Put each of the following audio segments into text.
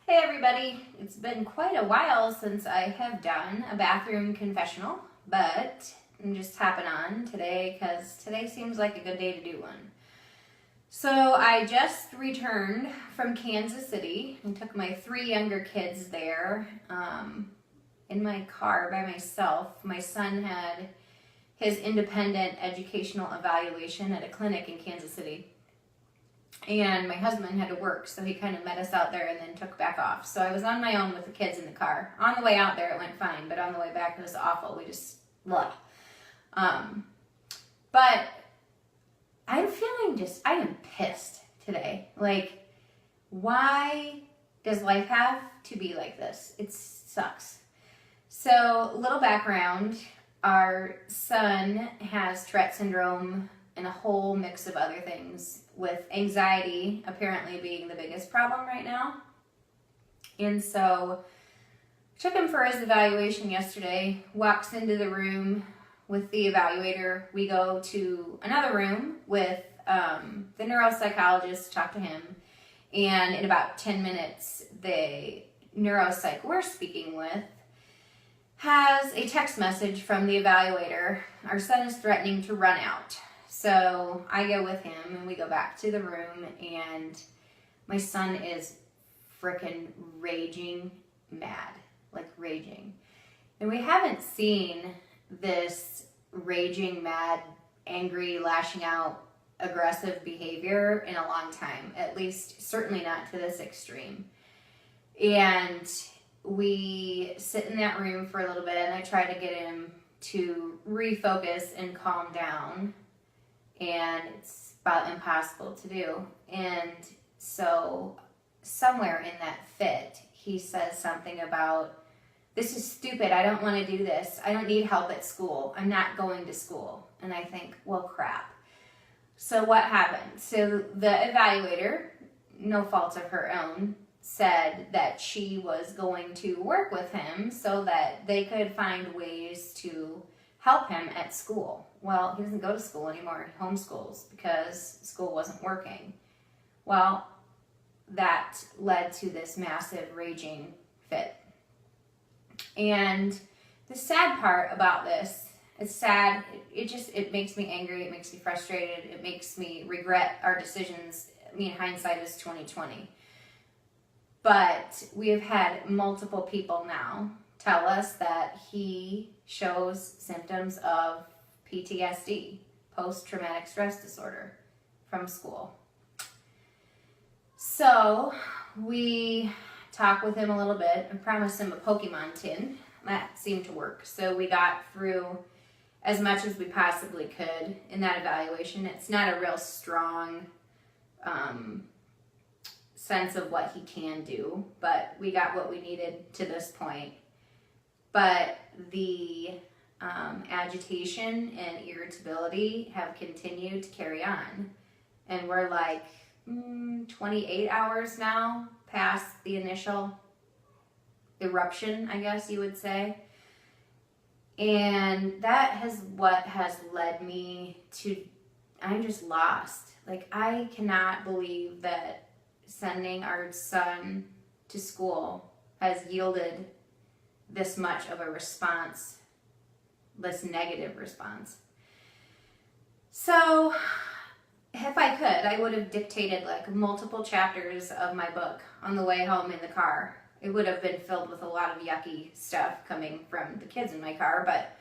Hey everybody, it's been quite a while since I have done a bathroom confessional, but I'm just hopping on today because today seems like a good day to do one. So I just returned from Kansas City and took my 3 younger kids there in my car by myself. My son had his independent educational evaluation at a clinic in Kansas City. And my husband had to work, so he kind of met us out there and then took back off. So I was on my own with the kids in the car. On the way out there, it went fine, but on the way back, it was awful. We just, blah. But I'm feeling I am pissed today. Like, why does life have to be like this? It sucks. So, little background, our son has Tourette syndrome and a whole mix of other things, with anxiety apparently being the biggest problem right now. And so I took him for his evaluation yesterday, walks into the room with the evaluator. We go to another room with the neuropsychologist to talk to him. And in about 10 minutes, the neuropsych we're speaking with has a text message from the evaluator. Our son is threatening to run out. So I go with him and we go back to the room, and my son is frickin' raging mad, like raging. And we haven't seen this raging mad, angry, lashing out, aggressive behavior in a long time, at least certainly not to this extreme. And we sit in that room for a little bit and I try to get him to refocus and calm down. And it's about impossible to do. And so somewhere in that fit, he says something about, "This is stupid. I don't want to do this. I don't need help at school. I'm not going to school." And I think, well, crap. So what happened? So the evaluator, no fault of her own, said that she was going to work with him so that they could find ways to help him at school. Well, he doesn't go to school anymore. He homeschools because school wasn't working. Well, that led to this massive raging fit. And the sad part about this, it's sad. It makes me angry. It makes me frustrated. It makes me regret our decisions. I mean, hindsight is 20/20. But we have had multiple people now tell us that he shows symptoms of PTSD, post-traumatic stress disorder, from school. So we talked with him a little bit and promised him a Pokemon tin. That seemed to work. So we got through as much as we possibly could in that evaluation. It's not a real strong sense of what he can do, but we got what we needed to this point. But the agitation and irritability have continued to carry on. And we're like 28 hours now past the initial eruption, I guess you would say. And that what has led me to, I'm just lost. Like, I cannot believe that sending our son to school has yielded this much of a response, this negative response. So if I could, I would have dictated like multiple chapters of my book on the way home in the car. It would have been filled with a lot of yucky stuff coming from the kids in my car, but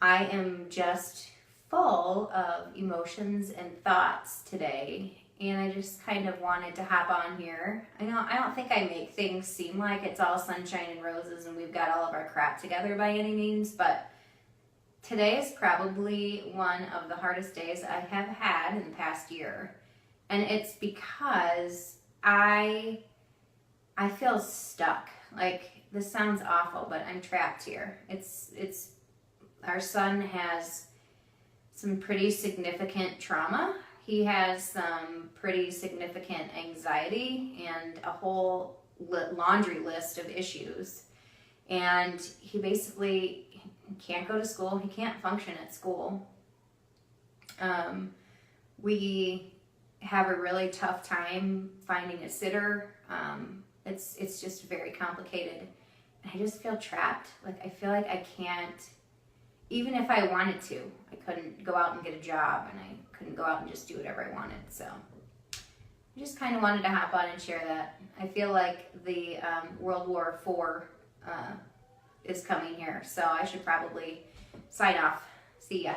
I am just full of emotions and thoughts today. And I just kind of wanted to hop on here. I don't think I make things seem like it's all sunshine and roses and we've got all of our crap together by any means, but today is probably one of the hardest days I have had in the past year. And it's because I feel stuck. Like, this sounds awful, but I'm trapped here. It's our son has some pretty significant trauma. He has some pretty significant anxiety and a whole laundry list of issues. And he basically can't go to school. He can't function at school. We have a really tough time finding a sitter. It's just very complicated. And I just feel trapped. Like, I feel like I can't, even if I wanted to, I couldn't go out and get a job, and I couldn't go out and just do whatever I wanted. So I just kind of wanted to hop on and share that. I feel like the World War IV is coming here, so I should probably sign off. See ya.